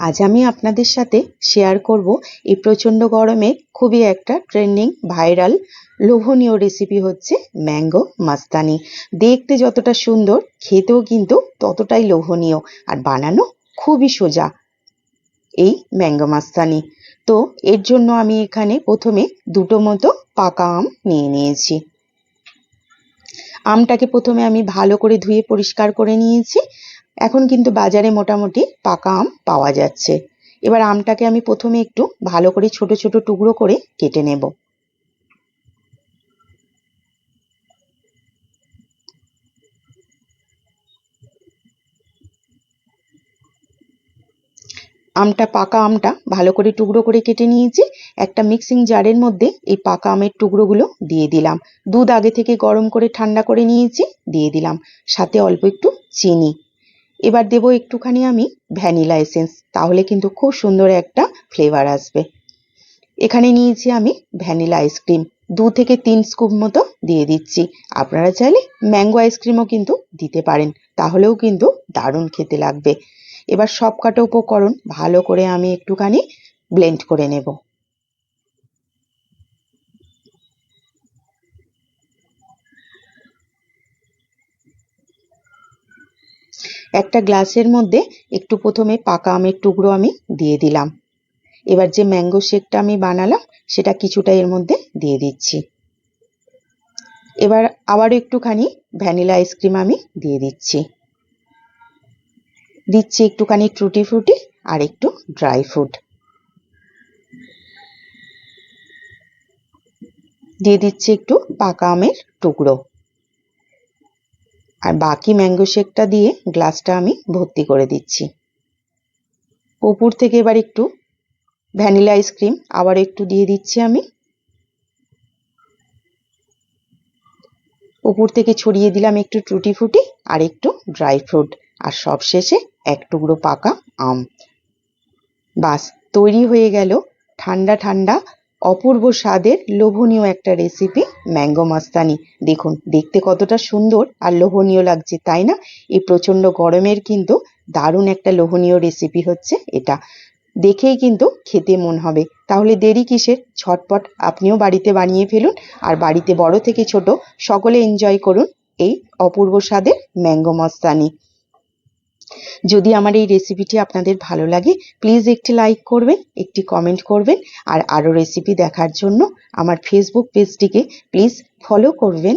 আজ আমি আপনাদের সাথে শেয়ার করব এই প্রচণ্ড গরমে খুবই একটা ট্রেন্ডিং ভাইরাল লোভনীয় রেসিপি হচ্ছে ম্যাঙ্গো মাস্তানি। দেখতে যতটা সুন্দর, খেতেও কিন্তু ততটাই লোভনীয়, আর বানানো খুবই সোজা এই ম্যাঙ্গো মাস্তানি। তো এর জন্য আমি এখানে প্রথমে দুটো মতো পাকা আম নিয়ে নিয়েছি। আমটাকে প্রথমে আমি ভালো করে ধুয়ে পরিষ্কার করে নিয়েছি। এখন কিন্তু বাজারে মোটামুটি পাকা আম পাওয়া যাচ্ছে। এবার আমটাকে আমি প্রথমে একটু ভালো করে ছোট ছোট টুকরো করে কেটে নেব। পাকা আমটা ভালো করে টুকরো করে কেটে নিয়েছি। একটা মিক্সিং জারের মধ্যে এই পাকা আমের টুকরোগুলো দিয়ে দিলাম। দুধ আগে থেকে গরম করে ঠান্ডা করে নিয়েছি, দিয়ে দিলাম। সাথে অল্প একটু চিনি। এবার দেবো একটুখানি আমি ভ্যানিলা এসেন্স, তাহলে কিন্তু খুব সুন্দর একটা ফ্লেভার আসবে। এখানে নিয়েছি আমি ভ্যানিলা আইসক্রিম, 2 থেকে 3 স্কুপ মতো দিয়ে দিচ্ছি। আপনারা চাইলে ম্যাঙ্গো আইসক্রিমও কিন্তু দিতে পারেন, তাহলেও কিন্তু দারুণ খেতে লাগবে। এবার সব কটা উপকরণ ভালো করে আমি একটুখানি ব্লেন্ড করে নেব। একটা গ্লাসের মধ্যে একটু প্রথমে পাকা আমের টুকরো আমি দিয়ে দিলাম। এবার যে ম্যাঙ্গো শেকটা আমি বানালাম সেটা কিছুটা এর মধ্যে দিয়ে দিচ্ছি। এবার আবারও একটুখানি ভ্যানিলা আইসক্রিম আমি দিয়ে দিচ্ছি। একটুখানি টুটি ফ্রুটি আর একটু ড্রাই ফ্রুট দিয়ে দিচ্ছি, একটু পাকা আমের টুকরো। আর বাকি ম্যাঙ্গো শেকটা দিয়ে গ্লাসটা আমি ভর্তি করে দিচ্ছি। উপর থেকে এবার একটু ভ্যানিলা আইসক্রিম আবার একটু দিয়ে দিচ্ছি আমি। উপর থেকে ছড়িয়ে দিলাম একটু টুটি ফ্রুটি আর একটু ড্রাই ফ্রুট, আর সবশেষে এক টুকরো পাকা আম। বাস, তৈরি হয়ে গেল ঠান্ডা ঠান্ডা অপূর্ব স্বাদের লোভনীয় একটা রেসিপি ম্যাঙ্গো মাস্তানি। দেখুন দেখতে কতটা সুন্দর আর লোভনীয় লাগছে, তাই না? এই প্রচণ্ড গরমের কিন্তু দারুণ একটা লোভনীয় রেসিপি হচ্ছে এটা। দেখেই কিন্তু খেতে মন হবে। তাহলে দেরি কিসের? ঝটপট আপনিও বাড়িতে বানিয়ে ফেলুন, আর বাড়িতে বড় থেকে ছোট সকলে এনজয় করুন এই অপূর্ব স্বাদের ম্যাঙ্গো মাস্তানি। যদি আমার এই রেসিপিটি আপনাদের ভালো লাগে, প্লিজ একটি লাইক করবেন, একটি কমেন্ট করবেন, আর আরও রেসিপি দেখার জন্য আমার ফেসবুক পেজটিকে প্লিজ ফলো করবেন।